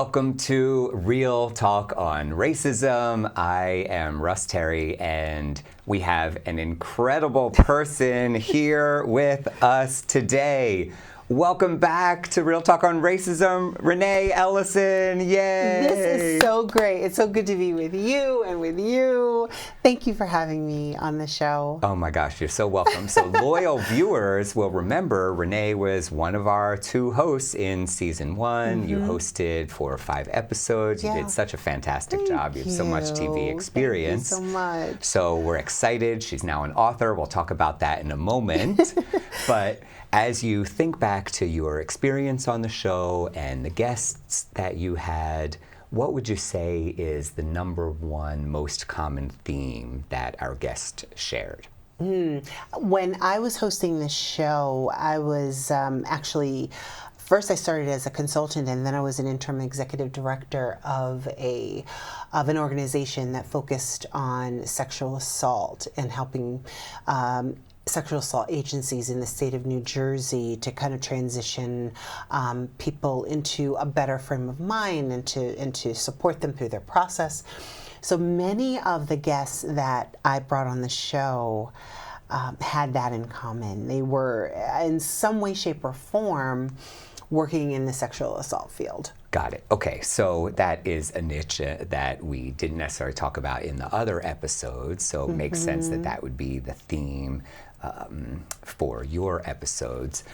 Welcome to Real Talk on Racism. I am Russ Terry, and we have an incredible person here with us today. Welcome back to Real Talk on Racism, Renai Ellison. Yay! This is so great. It's so good to be with you and with you. Thank you for having me on the show. Oh my gosh, you're so welcome. So loyal viewers will remember Renai was one of our two hosts in season one. Mm-hmm. You hosted 4 or 5 episodes. You did such a fantastic job. You have so much TV experience. Thank you so much. So we're excited. She's now an author. We'll talk about that in a moment. But as you think back to your experience on the show and the guests that you had, what would you say is the number one most common theme that our guests shared? When I was hosting the show, I was first I started as a consultant, and then I was an interim executive director of an organization that focused on sexual assault and helping sexual assault agencies in the state of New Jersey to kind of transition people into a better frame of mind and to support them through their process. So many of the guests that I brought on the show had that in common. They were in some way, shape, or form working in the sexual assault field. Got it. Okay, so that is a niche that we didn't necessarily talk about in the other episodes, so it makes sense that that would be the theme for your episodes.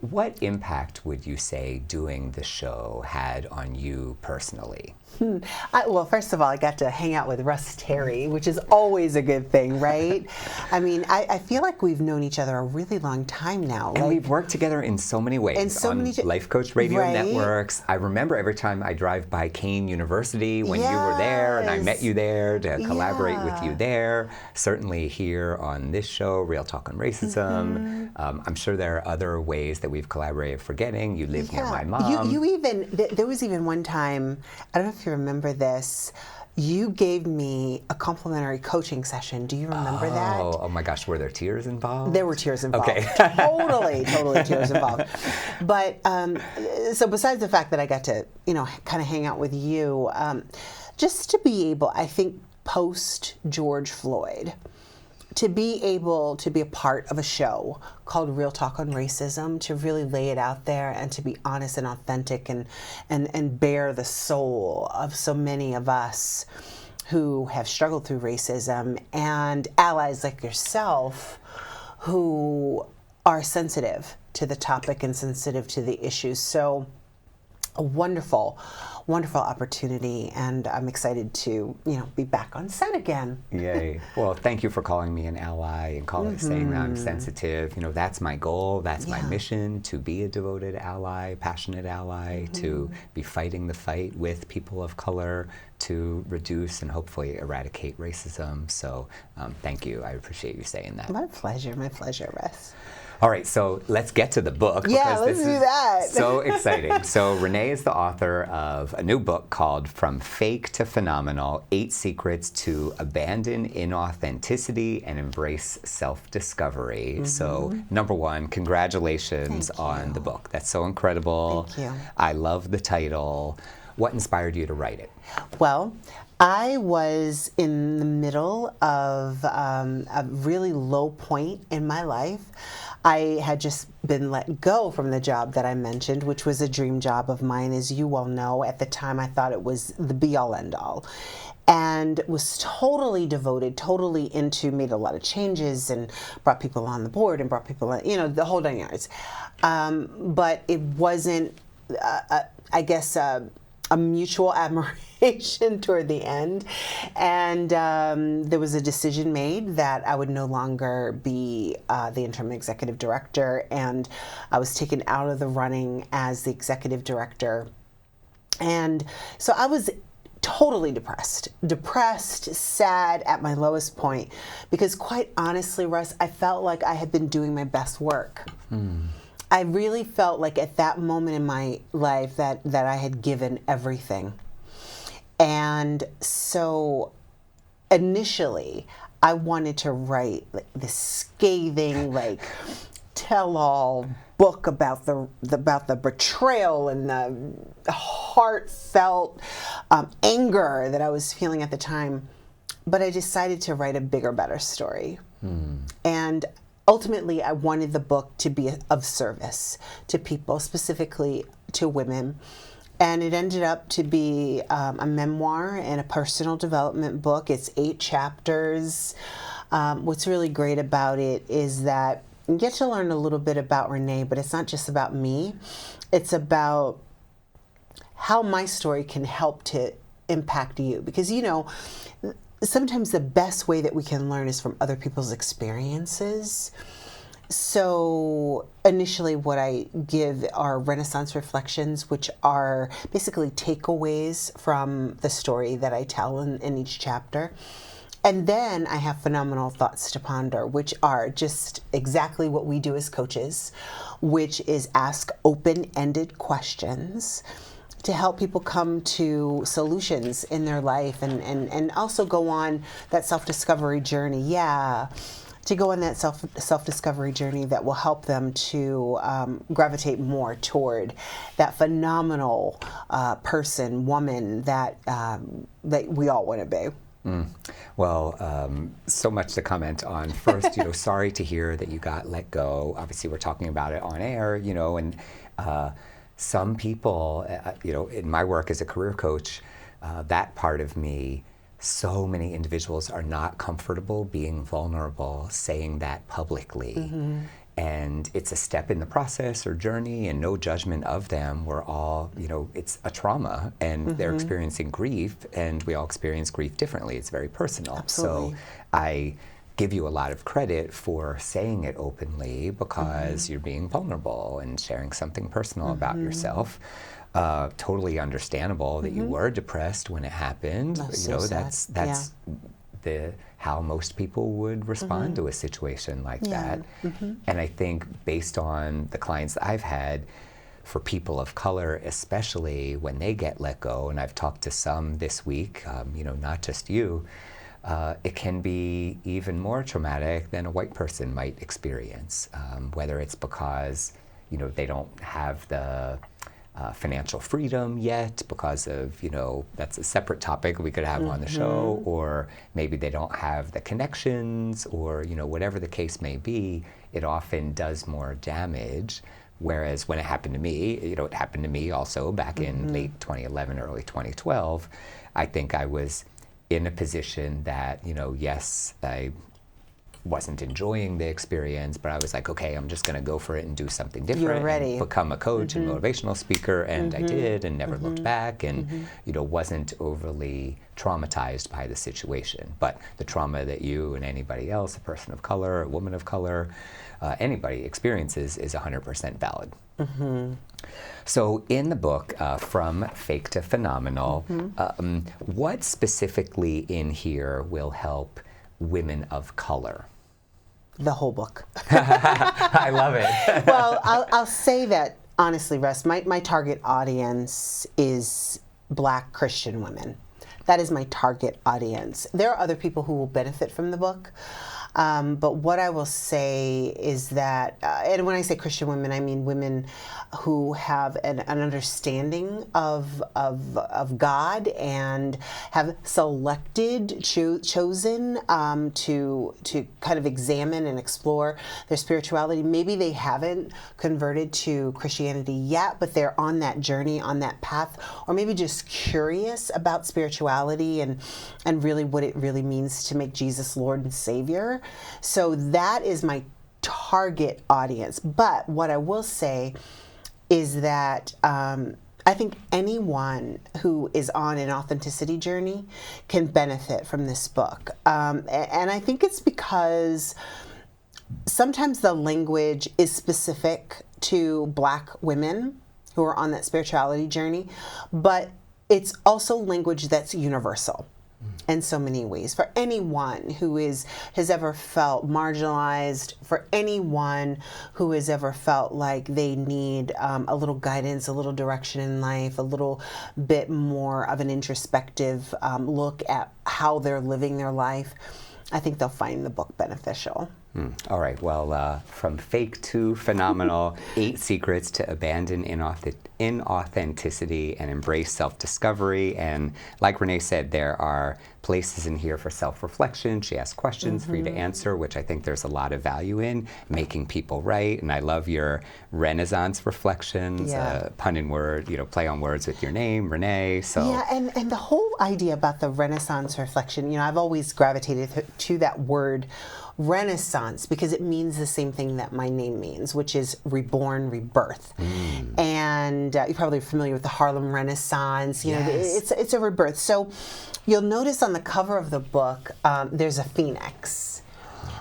What impact would you say doing the show had on you personally? Well, first of all, I got to hang out with Russ Terry, which is always a good thing, right? I mean, I feel like we've known each other a really long time now. And we've worked together in so many ways. On Life Coach Radio Networks. I remember every time I drive by Kane University when you were there, and I met you there to collaborate with you there. Certainly here on this show, Real Talk on Racism. I'm sure there are other ways that we've collaborated. Forgetting you live near my mom. You even there was even one time, I don't know if you remember this, you gave me a complimentary coaching session. Do you remember that? Oh my gosh, were there tears involved? There were tears involved. Okay. Totally tears involved. But so besides the fact that I got to, kind of hang out with you, just to be able, I think, post George Floyd, to be able to be a part of a show called Real Talk on Racism, to really lay it out there and to be honest and authentic and bear the soul of so many of us who have struggled through racism, and allies like yourself who are sensitive to the topic and sensitive to the issues. So a wonderful opportunity, and I'm excited to, be back on set again. Yay. Well, thank you for calling me an ally and saying that I'm sensitive. That's my goal. That's my mission, to be a devoted ally, passionate ally, to be fighting the fight with people of color to reduce and hopefully eradicate racism. So thank you. I appreciate you saying that. My pleasure, Russ. All right, so let's get to the book. Yeah, let's do that. So exciting. So Renai is the author of a new book called From Fake to Phenomenal, 8 Secrets to Abandon Inauthenticity and Embrace Self-Discovery. So number one, congratulations on the book. That's so incredible. Thank you. I love the title. What inspired you to write it? Well, I was in the middle of a really low point in my life. I had just been let go from the job that I mentioned, which was a dream job of mine. As you well know, at the time I thought it was the be-all, end-all. And was totally devoted, totally made a lot of changes and brought people on the board and brought people on, the whole 9 yards. But it wasn't, I guess, a mutual admiration toward the end. And there was a decision made that I would no longer be the interim executive director, and I was taken out of the running as the executive director. And so I was totally depressed, sad, at my lowest point, because quite honestly, Russ, I felt like I had been doing my best work. I really felt like at that moment in my life that I had given everything. And so initially I wanted to write this scathing, tell-all book about the betrayal and the heartfelt anger that I was feeling at the time. But I decided to write a bigger, better story. And ultimately, I wanted the book to be of service to people, specifically to women. And it ended up to be a memoir and a personal development book. It's 8 chapters. What's really great about it is that you get to learn a little bit about Renai, but it's not just about me. It's about how my story can help to impact you. Because, you know, sometimes the best way that we can learn is from other people's experiences. So initially what I give are Renaissance reflections, which are basically takeaways from the story that I tell in each chapter. And then I have phenomenal thoughts to ponder, which are just exactly what we do as coaches, which is ask open-ended questions to help people come to solutions in their life and also go on that self-discovery journey. To go on that self-discovery journey that will help them to gravitate more toward that phenomenal person, woman that we all want to be. Well, so much to comment on. First, sorry to hear that you got let go. Obviously, we're talking about it on air, and some people, in my work as a career coach, that part of me, so many individuals are not comfortable being vulnerable, saying that publicly. And it's a step in the process or journey, and no judgment of them. We're all, it's a trauma, and they're experiencing grief, and we all experience grief differently. It's very personal. Absolutely. So I give you a lot of credit for saying it openly, because you're being vulnerable and sharing something personal about yourself. Totally understandable that you were depressed when it happened. That's how most people would respond to a situation like that. And I think based on the clients that I've had, for people of color, especially when they get let go, and I've talked to some this week, not just you, it can be even more traumatic than a white person might experience, whether it's because they don't have the financial freedom yet because of, that's a separate topic we could have on the show, or maybe they don't have the connections, or, whatever the case may be, it often does more damage. Whereas when it happened to me, it happened to me also back in late 2011, early 2012, I think I was in a position that, yes, I wasn't enjoying the experience, but I was like, okay, I'm just going to go for it and do something different. You're ready. And become a coach and motivational speaker, and I did, and never looked back, and wasn't overly traumatized by the situation. But the trauma that you and anybody else, a person of color, a woman of color, anybody experiences is 100% valid. So in the book, From Fake to Phenomenal, what specifically in here will help women of color? The whole book. I love it. Well, I'll say that honestly, Russ, my target audience is Black Christian women. That is my target audience. There are other people who will benefit from the book. But what I will say is that, and when I say Christian women, I mean women who have an understanding of God and have chosen to kind of examine and explore their spirituality. Maybe they haven't converted to Christianity yet, but they're on that journey, on that path, or maybe just curious about spirituality and really what it really means to make Jesus Lord and Savior. So that is my target audience. But what I will say is that I think anyone who is on an authenticity journey can benefit from this book. And I think it's because sometimes the language is specific to Black women who are on that spirituality journey, but it's also language that's universal in so many ways. For anyone who has ever felt marginalized, for anyone who has ever felt like they need a little guidance, a little direction in life, a little bit more of an introspective look at how they're living their life, I think they'll find the book beneficial. All right. Well, from fake to phenomenal, 8 secrets to abandon inauthenticity and embrace self-discovery. And like Renai said, there are places in here for self-reflection. She asks questions for you to answer, which I think there's a lot of value in, making people right. And I love your Renaissance reflections, pun in word, play on words with your name, Renai. So yeah, and the whole idea about the Renaissance reflection, I've always gravitated to that word Renaissance because it means the same thing that my name means, which is reborn, rebirth. And you're probably familiar with the Harlem Renaissance. It's a rebirth. So you'll notice on the cover of the book, there's a phoenix.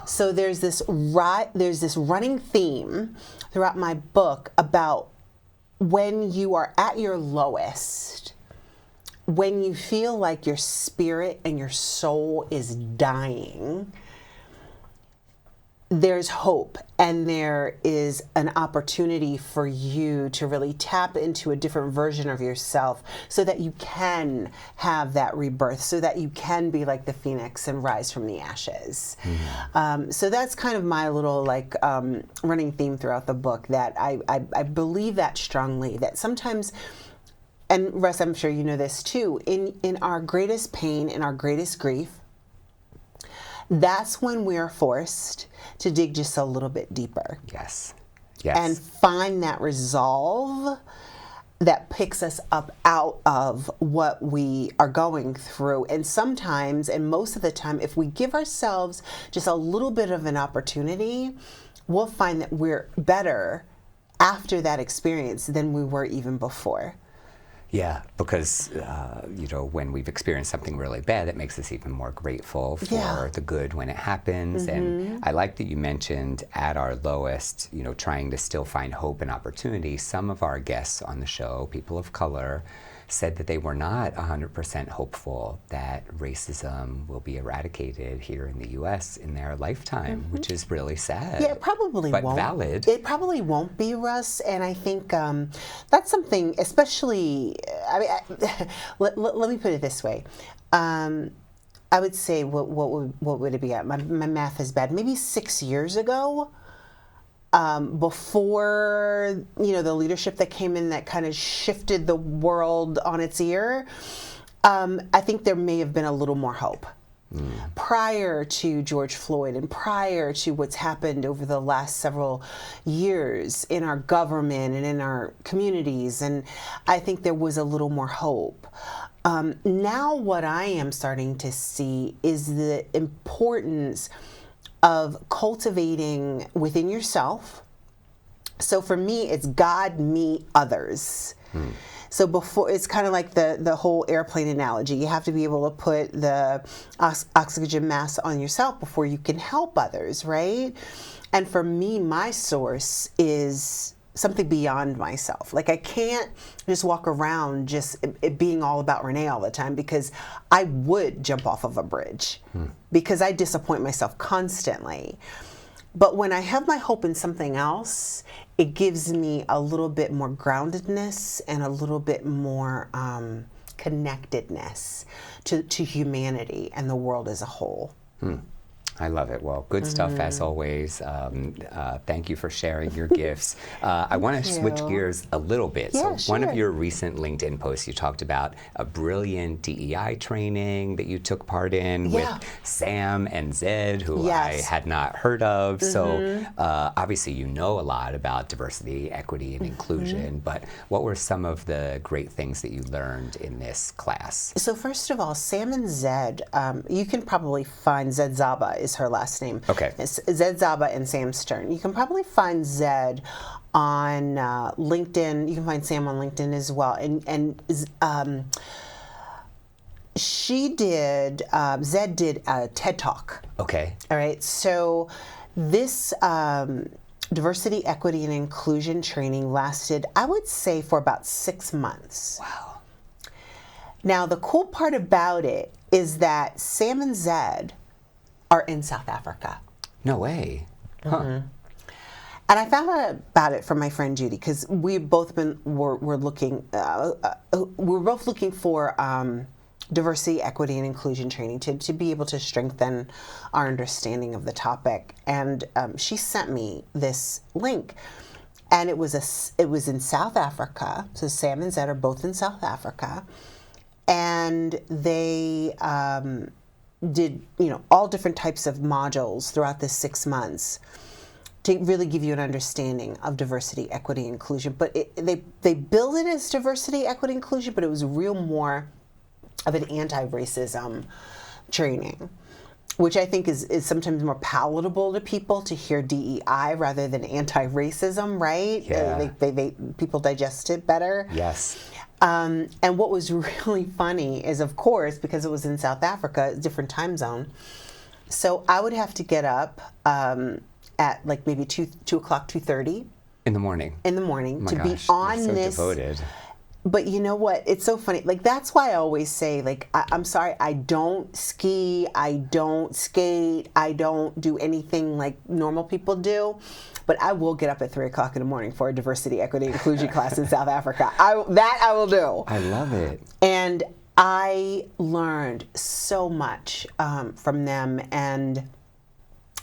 So there's this running theme throughout my book about when you are at your lowest, when you feel like your spirit and your soul is dying, there's hope and there is an opportunity for you to really tap into a different version of yourself so that you can have that rebirth, so that you can be like the phoenix and rise from the ashes. So that's kind of my little running theme throughout the book, that I believe that strongly, that sometimes, and Russ, I'm sure you know this too, in our greatest pain, in our greatest grief, that's when we are forced to dig just a little bit deeper. Yes. And find that resolve that picks us up out of what we are going through. And sometimes, and most of the time, if we give ourselves just a little bit of an opportunity, we'll find that we're better after that experience than we were even before. Yeah, because, when we've experienced something really bad, that makes us even more grateful for the good when it happens. And I like that you mentioned at our lowest, trying to still find hope and opportunity. Some of our guests on the show, people of color, said that they were not 100% hopeful that racism will be eradicated here in the U.S. in their lifetime, which is really sad. Yeah, it probably won't. But valid. It probably won't be, Russ. And I think that's something, especially, let me put it this way. I would say, what would it be at? My math is bad. Maybe 6 years ago, before the leadership that came in that kind of shifted the world on its ear, I think there may have been a little more hope. Prior to George Floyd and prior to what's happened over the last several years in our government and in our communities, and I think there was a little more hope. Now what I am starting to see is the importance of cultivating within yourself. So for me, it's God, me, others. So before, it's kind of like the whole airplane analogy. You have to be able to put the oxygen mask on yourself before you can help others, right? And for me, my source is something beyond myself. Like I can't just walk around just it being all about Renai all the time, because I would jump off of a bridge because I disappoint myself constantly. But when I have my hope in something else, it gives me a little bit more groundedness and a little bit more connectedness to humanity and the world as a whole. I love it. Well, good stuff as always. Thank you for sharing your gifts. I want to switch gears a little bit. Yeah, so one of your recent LinkedIn posts, you talked about a brilliant DEI training that you took part in with Sam and Zed, who I had not heard of. So obviously you know a lot about diversity, equity, and inclusion, but what were some of the great things that you learned in this class? So first of all, Sam and Zed, you can probably find Zed Zaba is her last name. Okay. It's Zed Zaba and Sam Stern. You can probably find Zed on LinkedIn. You can find Sam on LinkedIn as well. And she did, Zed did a TED Talk. Okay. All right. So this diversity, equity, and inclusion training lasted, I would say, for about 6 months. Wow. Now, the cool part about it is that Sam and Zed are in South Africa. No way. Huh. And I found out about it from my friend Judy, because we've both been we're both looking for diversity, equity, and inclusion training to be able to strengthen our understanding of the topic. And she sent me this link, and it was in South Africa. So Sam and Zed are both in South Africa, and they did all different types of modules throughout this 6 months to really give you an understanding of diversity, equity, inclusion. But they billed it as diversity, equity, inclusion, but it was real more of an anti-racism training, which I think is sometimes more palatable to people to hear DEI rather than anti-racism, right? Yeah. People digest it better. Yes. And what was really funny is, of course, because it was in South Africa, different time zone, so I would have to get up at like maybe 2 o'clock, 2:30 in the morning. To be on you're so this. Devoted. But you know what? It's so funny. Like, that's why I always say, like, I'm sorry, I don't ski, I don't skate, I don't do anything like normal people do. But I will get up at 3 o'clock in the morning for a diversity, equity, inclusion class in South Africa. I will do. I love it. And I learned so much from them. And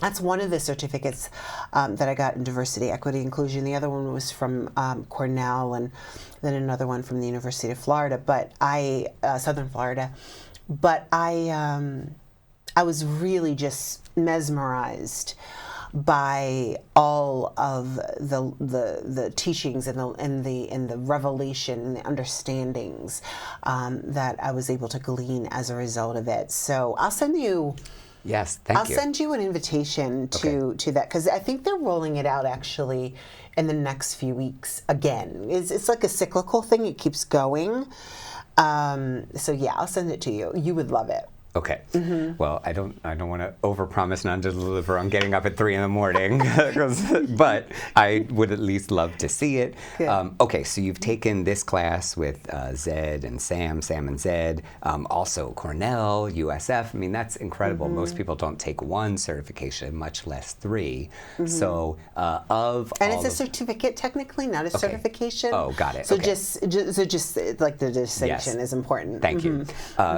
that's one of the certificates that I got in diversity, equity, inclusion. The other one was from Cornell, and then another one from the University of Florida, Southern Florida. But I was really just mesmerized by all of the teachings and the revelation and the understandings that I was able to glean as a result of it. So I'll send you. Yes, thank you. I'll send you an invitation to that, because I think they're rolling it out actually in the next few weeks again. It's like a cyclical thing. It keeps going. So yeah, I'll send it to you. You would love it. Okay. Mm-hmm. Well, I don't want to overpromise and underdeliver on getting up at 3 a.m, but I would at least love to see it. Okay, so you've taken this class with Zed and Sam and Zed, also Cornell, USF. I mean, that's incredible. Mm-hmm. Most people don't take one certification, much less 3. Mm-hmm. So it's a certificate technically, not a certification. Oh, got it. So okay. just like the distinction is important. Thank you.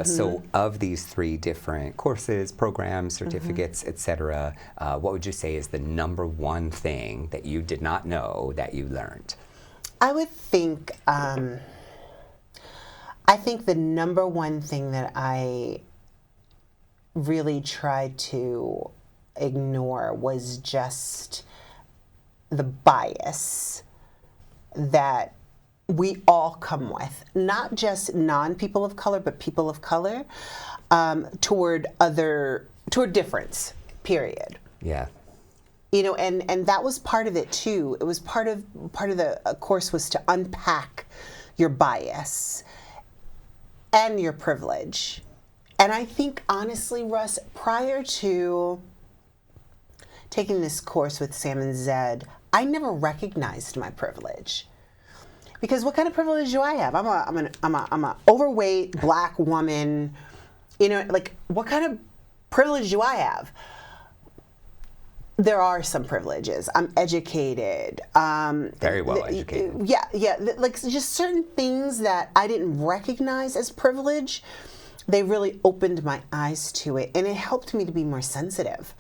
So of these 3 different courses, programs, certificates, etc., what would you say is the number one thing that you did not know that you learned? I would think, I think the number one thing that I really tried to ignore was just the bias that we all come with, not just non-people of color, but people of color, toward difference, period. Yeah. And that was part of it too. It was part of the course was to unpack your bias and your privilege. And I think honestly, Russ, prior to taking this course with Sam and Zed, I never recognized my privilege. Because what kind of privilege do I have? I'm a overweight Black woman. Like, what kind of privilege do I have? There are some privileges. I'm educated. Very well educated. Yeah. Like, just certain things that I didn't recognize as privilege, they really opened my eyes to it, and it helped me to be more sensitive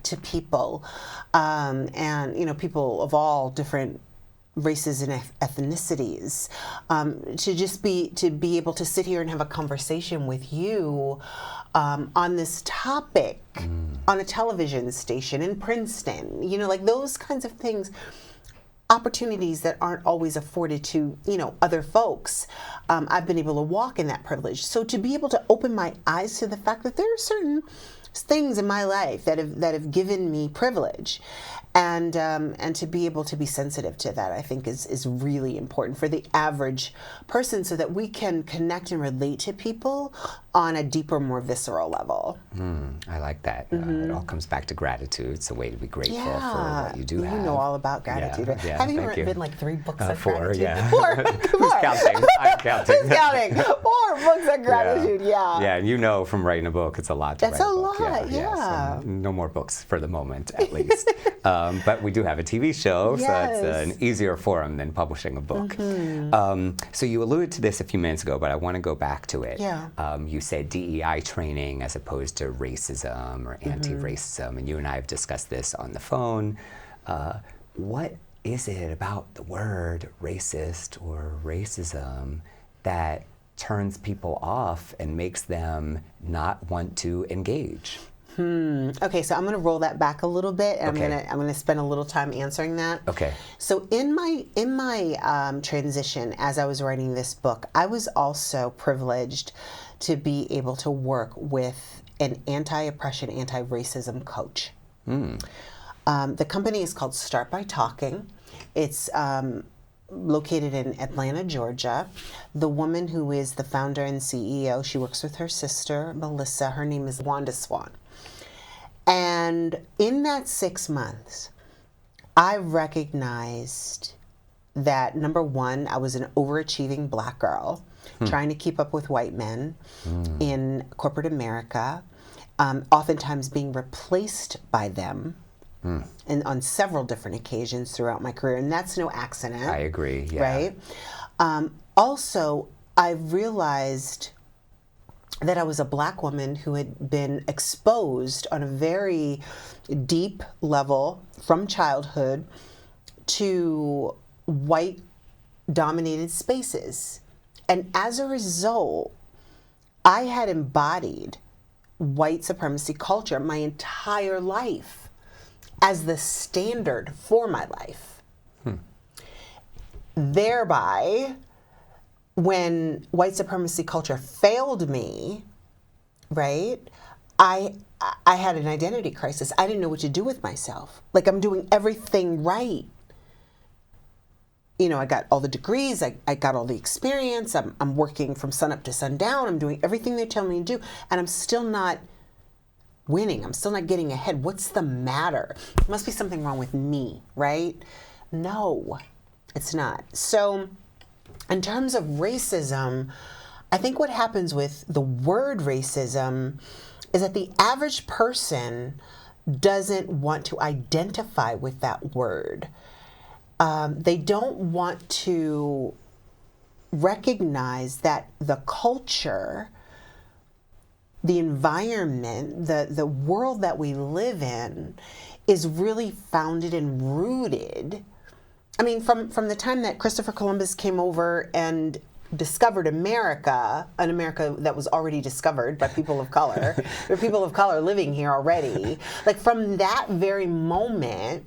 to people, and people of all different races and ethnicities, to be able to sit here and have a conversation with you on this topic on a television station in Princeton, like those kinds of things, opportunities that aren't always afforded to other folks. I've been able to walk in that privilege. So to be able to open my eyes to the fact that there are certain things in my life that have given me privilege, and to be able to be sensitive to that, I think is really important for the average person, so that we can connect and relate to people on a deeper, more visceral level. I like that. It all comes back to gratitude. It's a way to be grateful for what you do have. You know all about gratitude. Right? Yeah, have you written like 3 books on 4, gratitude? Yeah. 4. Who's counting? I'm counting. Who's counting? 4 books on gratitude. Yeah. Yeah, and from writing a book, it's a lot to write a book. Yeah. So no more books for the moment, at least. But we do have a TV show, so that's an easier forum than publishing a book. So you alluded to this a few minutes ago, but I want to go back to it. Yeah. You said DEI training as opposed to racism or anti-racism, and you and I have discussed this on the phone. What is it about the word racist or racism that turns people off and makes them not want to engage? Okay, so I'm going to roll that back a little bit, and I'm going to spend a little time answering that. Okay. So in my transition, as I was writing this book, I was also privileged to be able to work with an anti-oppression, anti-racism coach. The company is called Start by Talking. It's located in Atlanta, Georgia. The woman who is the founder and CEO, she works with her sister, Melissa. Her name is Wanda Swan. And in that 6 months, I recognized that, number one, I was an overachieving Black girl trying to keep up with white men in corporate America, oftentimes being replaced by them. And on several different occasions throughout my career, and that's no accident. I agree, yeah. Right? Also, I realized that I was a Black woman who had been exposed on a very deep level from childhood to white-dominated spaces. And as a result, I had embodied white supremacy culture my entire life as the standard for my life. Thereby, when white supremacy culture failed me, right, I had an identity crisis. I didn't know what to do with myself. Like, I'm doing everything right. You know, I got all the degrees, I got all the experience, I'm working from sunup to sundown, I'm doing everything they tell me to do, and I'm still not winning. I'm still not getting ahead. What's the matter? Must be something wrong with me, right? No, it's not. So in terms of racism, I think what happens with the word racism is that the average person doesn't want to identify with that word. They don't want to recognize that the culture, the environment, the world that we live in is really founded and rooted. I mean, from the time that Christopher Columbus came over and discovered America, an America that was already discovered by people of color, there are people of color living here already. Like, from that very moment,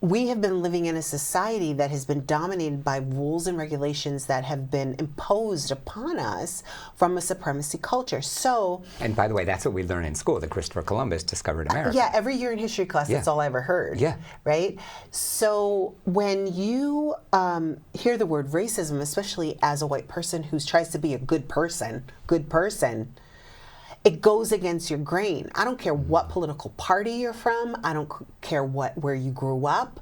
we have been living in a society that has been dominated by rules and regulations that have been imposed upon us from a supremacy culture. So, and by the way, that's what we learn in school, that Christopher Columbus discovered America. Yeah, every year in history class, that's all I ever heard. Yeah. Right? So when you hear the word racism, especially as a white person who tries to be a good person, it goes against your grain. I don't care what political party you're from. I don't care where you grew up.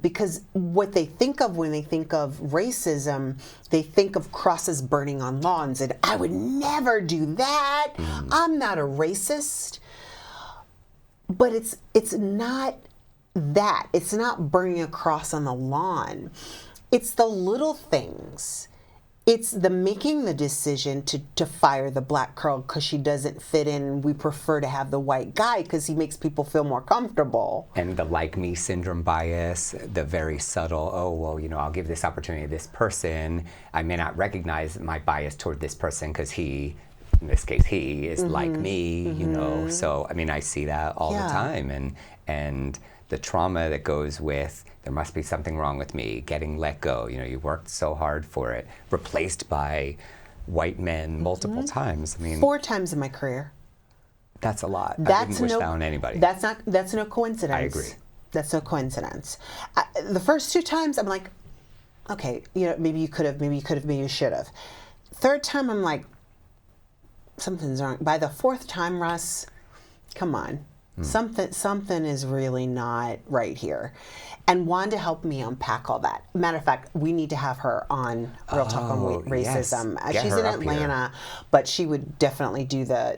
Because what they think of when they think of racism, they think of crosses burning on lawns, and I would never do that. I'm not a racist. But it's not that. It's not burning a cross on the lawn. It's the little things. It's the making the decision to fire the Black girl because she doesn't fit in. We prefer to have the white guy because he makes people feel more comfortable. And the like me syndrome bias, the very subtle, oh, well, you know, I'll give this opportunity to this person. I may not recognize my bias toward this person because he, in this case, he is like me, you know. So, I mean, I see that all the time. And the trauma that goes with, there must be something wrong with me, getting let go. You know, you worked so hard for it, replaced by white men multiple times. I mean, 4 times in my career. That's a lot. I wouldn't wish that on anybody. That's no coincidence. I agree. That's no coincidence. The first 2 times, I'm like, okay, you know, maybe you could have, maybe you should have. 3rd time, I'm like, something's wrong. By the 4th time, Russ, come on. Something is really not right here. And Wanda helped me unpack all that. Matter of fact, we need to have her on Real Talk on Racism. Yes. She's in Atlanta, but she would definitely do the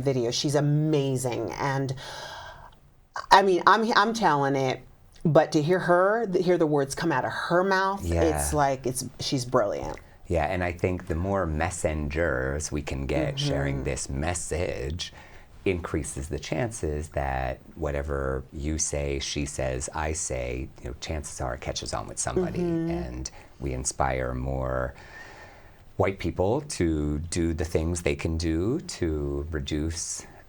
video. She's amazing, and I mean, I'm telling it. But to hear the words come out of her mouth, it's like she's brilliant. Yeah, and I think the more messengers we can get sharing this message increases the chances that whatever you say, she says, I say, chances are it catches on with somebody, and we inspire more white people to do the things they can do to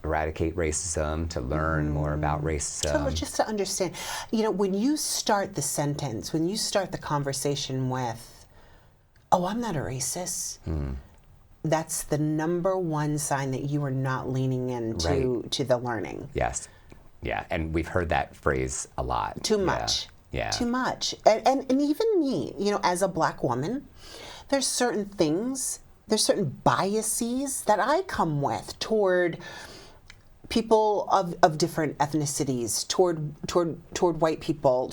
eradicate racism, to learn more about racism. Just to understand, when you start the sentence, when you start the conversation with, oh, I'm not a racist, that's the number one sign that you are not leaning into to the learning. Yes. Yeah, and we've heard that phrase a lot. Too much. Yeah. Too much. And even me, as a Black woman, there's certain things, there's certain biases that I come with toward people of different ethnicities, toward white people,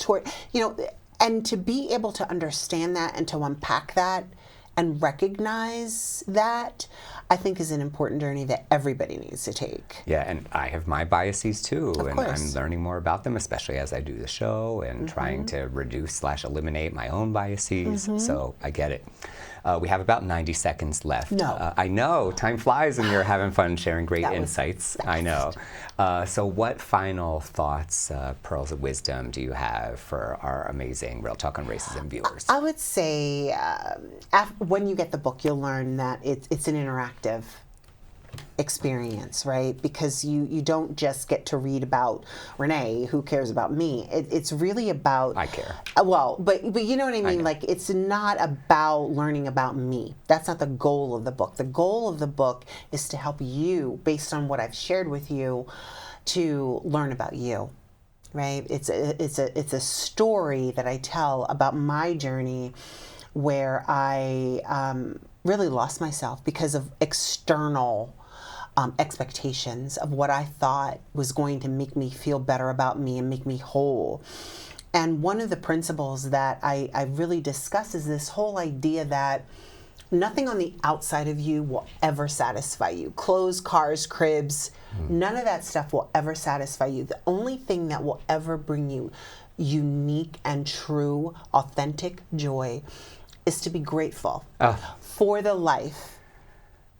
and to be able to understand that and to unpack that and recognize that, I think, is an important journey that everybody needs to take. Yeah, and I have my biases too, Of and course. I'm learning more about them, especially as I do the show and trying to reduce/eliminate my own biases. So I get it. We have about 90 seconds left. No. I know, time flies when you're having fun sharing great insights. I know. So what final thoughts, pearls of wisdom, do you have for our amazing Real Talk on Racism viewers? I would say when you get the book, you'll learn that it's an interactive experience, right? Because you don't just get to read about Renai, who cares about me. It's really about... I care. Well, but you know what I mean? Like, it's not about learning about me. That's not the goal of the book. The goal of the book is to help you, based on what I've shared with you, to learn about you, right? It's a story that I tell about my journey where I really lost myself because of external expectations of what I thought was going to make me feel better about me and make me whole. And one of the principles that I really discuss is this whole idea that nothing on the outside of you will ever satisfy you. Clothes, cars, cribs, none of that stuff will ever satisfy you. The only thing that will ever bring you unique and true, authentic joy is to be grateful for the life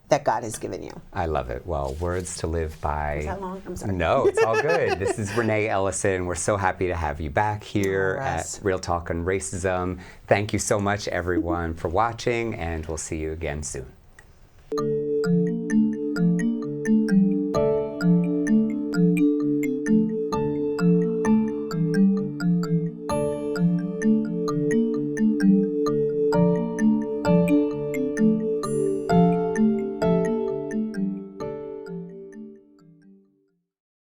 that God has given you. I love it. Well, words to live by. Is that long? I'm sorry. No, it's all good. This is Renai Ellison. We're so happy to have you back here at Real Talk on Racism. Thank you so much, everyone, for watching, and we'll see you again soon.